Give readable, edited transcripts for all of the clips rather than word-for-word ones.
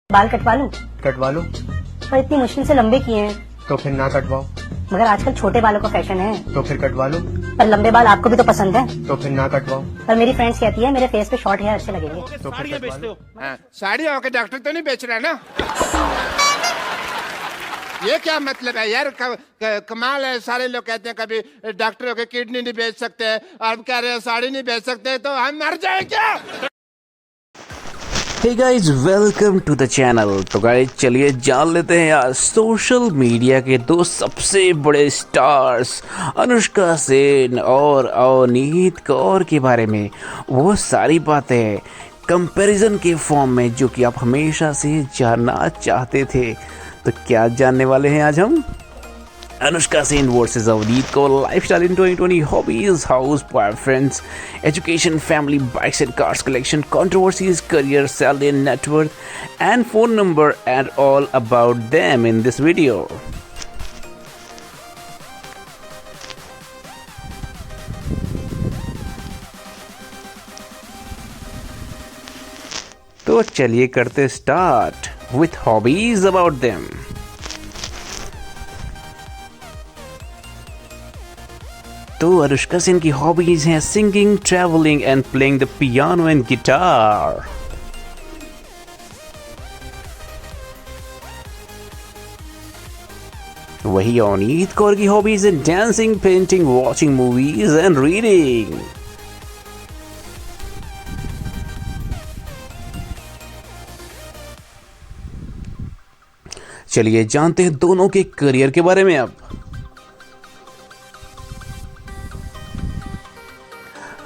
बाल कटवा लूं? कटवा लो। पर इतनी मुश्किल से लंबे किए हैं। तो फिर ना कटवाओ। मगर आजकल छोटे बालों का फैशन है। तो फिर कटवा लो। पर लंबे बाल आपको भी तो पसंद है। तो फिर ना कटवाओ। पर मेरी फ्रेंड्स कहती है मेरे फेस पे शॉर्ट हेयर अच्छे लगेंगे। तो फिर कटवा लो। साड़ियाँ होकर डॉक्टर तो नहीं बेच रहा ना? ये क्या मतलब है यार? कमाल है। सारे लोग कहते हैं कभी डॉक्टर होकर किडनी नहीं बेच सकते और अब कह रहे हैं साड़ी नहीं बेच सकते, तो हम मर जाए क्या? Hey guys, welcome to the channel. तो गाइस चलिए जान लेते हैं आज सोशल मीडिया के दो सबसे बड़े स्टार्स अनुष्का सेन और अवनीत कौर के बारे में वो सारी बातें कंपैरिजन के फॉर्म में जो कि आप हमेशा से जानना चाहते थे। तो क्या जानने वाले हैं आज हम? Anushka Sen versus Avneet Kaur, lifestyle in 2020, hobbies, house, boyfriends, education, family, bikes and cars collection, controversies, career, salary and net worth, and phone number, and all about them in this video. तो चलिए करते start with hobbies about them. तो अनुष्का सेन की hobbies हैं singing, travelling and playing the piano and guitar. वही अवनीत कौर की hobbies हैं dancing, painting, watching movies and reading. चलिए जानते हैं दोनों के करियर के बारे में अब।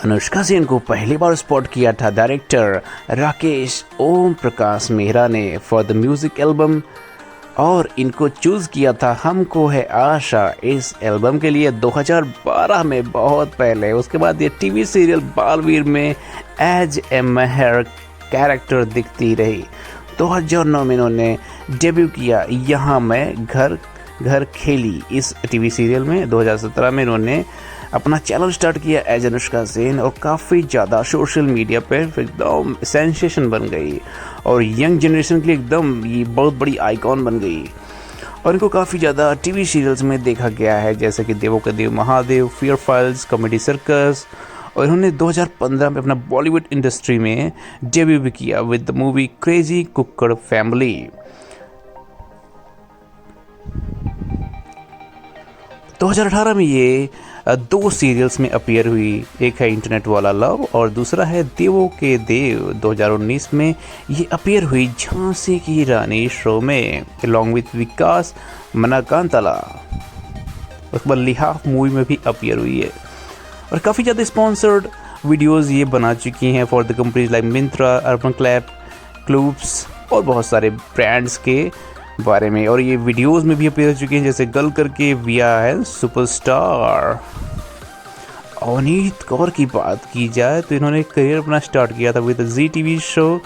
अनुष्का सेन को पहली बार स्पॉट किया था डायरेक्टर राकेश ओम प्रकाश मेहरा ने फॉर द म्यूजिक एल्बम, और इनको चूज किया था हमको है आशा इस एल्बम के लिए 2012 में, बहुत पहले। उसके बाद ये टीवी सीरियल बालवीर में एज ए महर कैरेक्टर दिखती रही। 2009 में इन्होंने डेब्यू किया यहाँ मैं घर घर खेली इस टीवी सीरियल में। 2017 में इन्होंने अपना चैनल स्टार्ट किया एज अनुष्का सेन और काफ़ी ज़्यादा सोशल मीडिया पे एकदम सेंसेशन बन गई और यंग जनरेशन के लिए एकदम ये बहुत बड़ी आइकॉन बन गई। और इनको काफ़ी ज़्यादा टीवी सीरियल्स में देखा गया है, जैसे कि Devon ka Dev Mahadev, fear files, comedy circus. और इन्होंने 2015 में अपना बॉलीवुड इंडस्ट्री में डेब्यू भी किया विद द मूवी क्रेजी कुक्कड़ फैमिली। 2018 में ये दो सीरियल्स में अपीयर हुई, एक है इंटरनेट वाला लव और दूसरा है देवों के देव। 2019 में ये अपीयर हुई झांसी की रानी शो में अलॉन्ग विथ विकास मनाकांतला। उसके बाद लिहाफ मूवी में भी अपीयर हुई है और काफ़ी ज़्यादा स्पॉन्सर्ड वीडियोस ये बना चुकी हैं for the companies like Myntra, urban clap, क्लूब्स और बहुत सारे ब्रांड्स के बारे में। और ये वीडियोस में भी अपीयर हो चुके हैं, जैसे गल करके, विया है सुपरस्टार। अवनीत कौर की बात की जाए तो इन्होंने करियर अपना स्टार्ट किया था with Zee TV show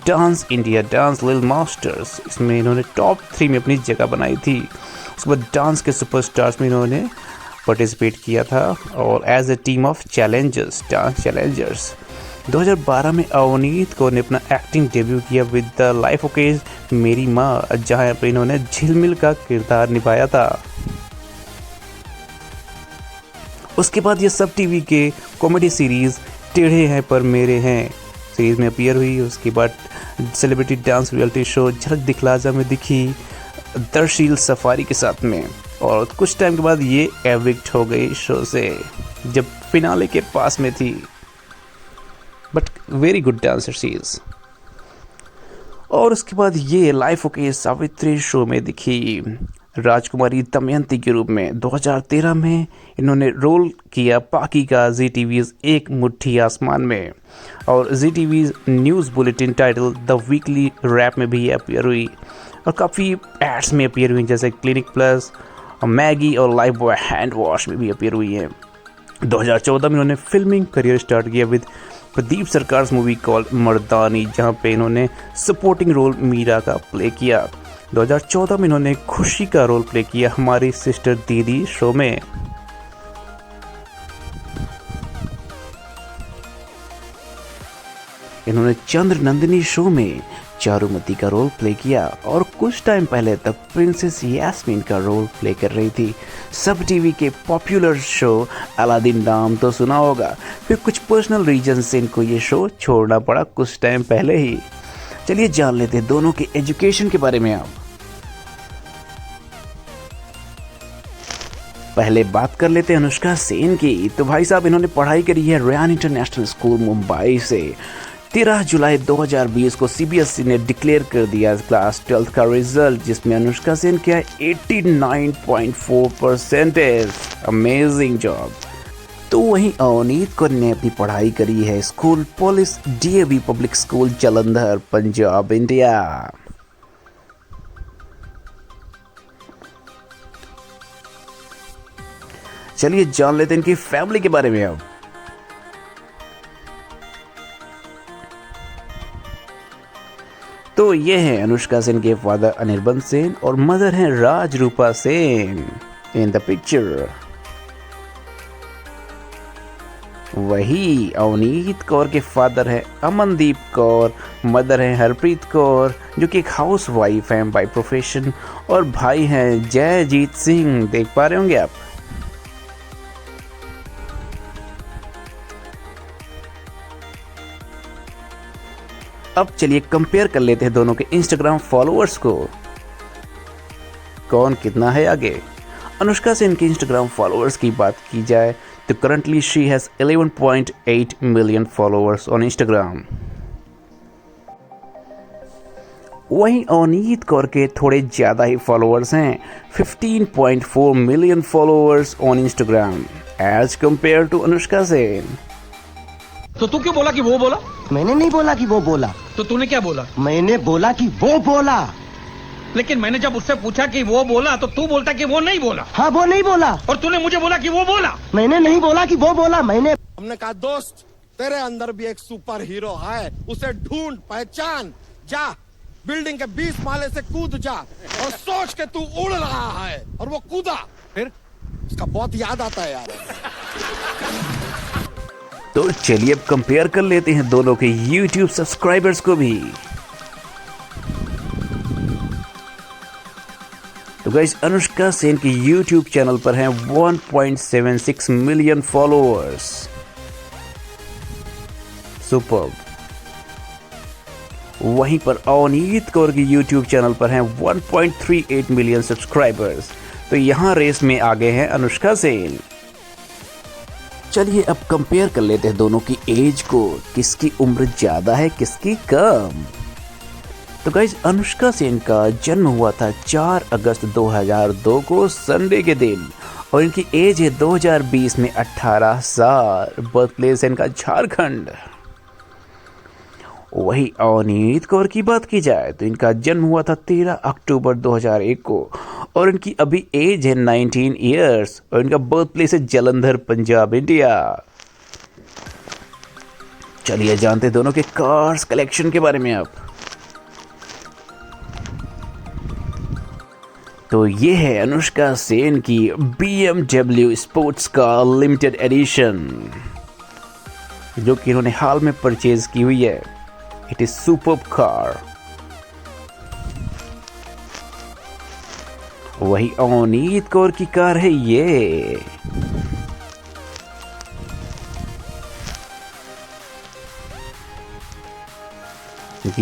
dance India, dance little masters. इसमें इन्होंने टॉप 3 में अपनी जगह बनाई थी। उसके बाद डांस के सुपरस्टार्स में इन्होंने पार्टिसिपेट किया था और as a team of challengers, dance challengers. 2012 में अवनीत कौर ने अपना एक्टिंग डेब्यू किया with the life OK's Meri Maa, जहाँ पर इन्होंने झिलमिल का किरदार निभाया था। उसके बाद ये सब टीवी के कॉमेडी सीरीज टेढ़े हैं पर मेरे हैं सीरीज में अपीयर हुई। उसके बाद सेलिब्रिटी डांस रियलिटी शो झलक दिखला जा में दिखी दरशील सफारी के साथ में, और कुछ टाइम के बाद ये एविक्ट हो गई शो से जब फिनाले के पास में थी। But very good dancer she is. और उसके बाद ये लाइफ ओके सावित्री शो में दिखी राजकुमारी दमयंती के रूप में। 2013 में इन्होंने रोल किया पाकी का जी टीवीज़ एक मुट्ठी आसमान में, और Zee TV's news bulletin title the weekly wrap में भी अपीयर हुई और काफ़ी एड्स में अपीयर हुई, जैसे क्लिनिक प्लस, मैगी और लाइफ बॉय हैंड वॉश में भी अपीयर हुई है। 2014 में इन्होंने फिल्मिंग करियर स्टार्ट किया विद प्रदीप सरकार मूवी कॉल मर्दानी, जहां पे इन्होंने सपोर्टिंग रोल मीरा का प्ले किया। 2014 में इन्होंने खुशी का रोल प्ले किया हमारी सिस्टर दीदी शो में। इन्होंने चंद्र नंदिनी शो में चारुमती का रोल प्ले किया और कुछ टाइम पहले तक प्रिंसेस यास्मीन का रोल प्ले कर रही थी। सब टीवी के पॉपुलर शो अलादीन नाम तो सुना होगा, फिर कुछ पर्सनल रीजन से इनको ये शो छोड़ना पड़ा कुछ टाइम पहले ही। चलिए जान लेते हैं दोनों के एजुकेशन के बारे में। आप पहले बात कर लेते हैं अनुष्का सेन की। तो भाई साहब इन्होंने पढ़ाई करी है रेयान इंटरनेशनल स्कूल मुंबई से। 13 जुलाई 2020 को सीबीएसई ने डिक्लेयर कर दिया क्लास 12th का रिजल्ट, जिसमें अनुष्का सेन क्या है 89.4%। Amazing job. तो वहीं अवनीत कौर ने अपनी पढ़ाई करी है school police DAV public school Jalandhar Punjab India. चलिए जान लेते हैं इनकी फैमिली के बारे में। अब तो ये है अनुष्का सेन के फादर अनिर्बन सेन और मदर हैं राजरूपा सेन इन द पिक्चर। वही अवनीत कौर के फादर है अमनदीप कौर, मदर है हरप्रीत कौर जो कि एक हाउस वाइफ हैं बाय प्रोफेशन, और भाई हैं जयजीत सिंह। देख पा रहे होंगे आप। अब चलिए कंपेयर कर लेते हैं दोनों के इंस्टाग्राम फॉलोअर्स को, कौन कितना है आगे। अनुष्का सेन के इंस्टाग्राम फॉलोअर्स की बात की जाए तो currently she has 11.8 million followers on Instagram. वहीं अवनीत कौर के थोड़े ज़्यादा ही फॉलोअर्स हैं, 15.4 million followers on Instagram as compare to Anushka Sen. तो तू क्यों बोला कि वो बोला? मैंने नहीं बोला कि वो बोला, तो तूने क्या बोला? मैंने बोला कि वो बोला। लेकिन मैंने जब उससे पूछा कि वो बोला तो तू बोलता कि वो नहीं बोला। हाँ वो नहीं बोला। और तूने मुझे बोला कि वो बोला। मैंने नहीं बोला कि वो बोला। हमने कहा दोस्त तेरे अंदर भी एक सुपर हीरो है, उसे ढूंढ पहचान, जा बिल्डिंग के 20 माले से कूद जा और सोच के तू उड़ रहा है। और वो कूदा, फिर उसका बहुत याद आता है यार। तो चलिए अब कंपेयर कर लेते हैं दोनों के YouTube सब्सक्राइबर्स को भी। तो गाइस अनुष्का सेन के YouTube चैनल पर हैं 1.76 मिलियन फॉलोअर्स। सुपर। वहीं पर अवनीत कौर के YouTube चैनल पर हैं 1.38 मिलियन सब्सक्राइबर्स। तो यहां रेस में आगे हैं अनुष्का सेन। चलिए अब कंपेयर कर लेते हैं दोनों की एज को, किसकी उम्र ज़्यादा है किसकी कम। तो गाइस अनुष्का सेन का जन्म हुआ था 4 अगस्त 2002 को संडे के दिन, और इनकी एज है 2020 में 18 साल। बर्थ प्लेस है इनका झारखंड। वही अवनीत कौर की बात की जाए तो इनका जन्म हुआ था 13 अक्टूबर 2001 को, और इनकी अभी एज है 19 ईयर्स, और इनका बर्थ प्लेस है जालंधर पंजाब इंडिया। चलिए जानते हैं दोनों के कार्स कलेक्शन के बारे में। अब तो ये है अनुष्का सेन की BMW sports car limited edition, जो कि इन्होंने हाल में परचेज की हुई है। It is superb car. वही अवनीत कौर की कार है ये।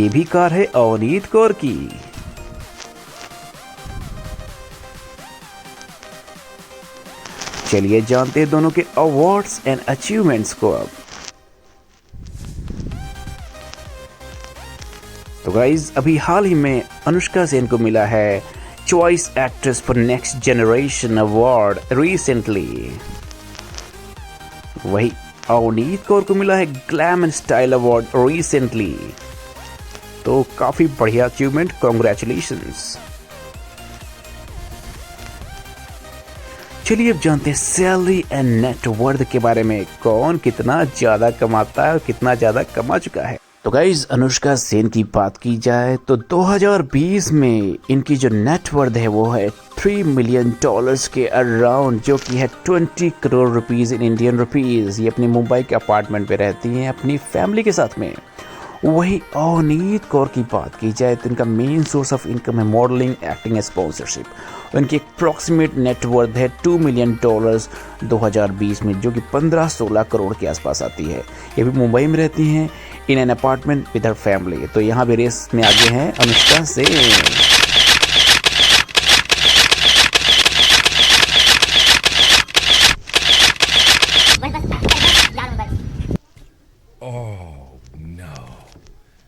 भी कार है अवनीत कौर की। चलिए जानते हैं दोनों के अवार्ड्स एंड अचीवमेंट्स को। अब तो गाइज अभी हाल ही में अनुष्का सेन को मिला है choice actress for next generation award recently. वही अवनीत कौर को मिला है glam and style award recently. तो काफी बढ़िया अचीवमेंट, कॉन्ग्रेचुलेशंस। चलिए अब जानते हैं सैलरी एंड नेटवर्थ के बारे में, कौन कितना ज्यादा कमाता है और कितना ज्यादा कमा चुका है। तो गाइज अनुष्का सेन की बात की जाए तो 2020 में इनकी जो नेटवर्थ है वो है $3 मिलियन के अराउंड, जो कि है 20 crore rupees in Indian rupees. ये अपनी मुंबई के अपार्टमेंट पे रहती हैं अपनी फैमिली के साथ में। वही अवनीत कौर की बात की जाए तो इनका मेन सोर्स ऑफ इनकम है मॉडलिंग, एक्टिंग, स्पॉन्सरशिप। उनकी अप्रॉक्सीमेट नेटवर्थ है $2 मिलियन 2020 में, जो कि 15-16 करोड़ के आसपास आती है। ये भी मुंबई में रहती हैं in an apartment with her family. तो यहाँ भी रेस में आगे हैं Anushka Sen.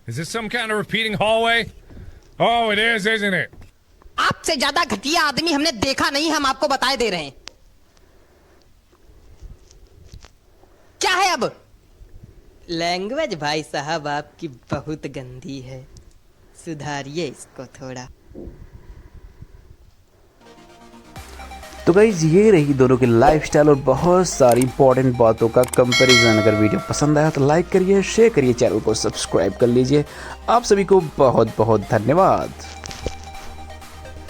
Is this some kind of repeating hallway? Oh, it is, isn't it? आपसे ज्यादा घटिया आदमी हमने देखा नहीं, हम आपको बताए दे रहे हैं। क्या है अब? लैंग्वेज भाई साहब आपकी बहुत गंदी है, सुधारिए इसको थोड़ा। तो गाइज ये रही दोनों की लाइफस्टाइल और बहुत सारी इंपॉर्टेंट बातों का कंपैरिजन। अगर वीडियो पसंद आया तो लाइक करिए, शेयर करिए, चैनल को सब्सक्राइब कर लीजिए। आप सभी को बहुत बहुत धन्यवाद।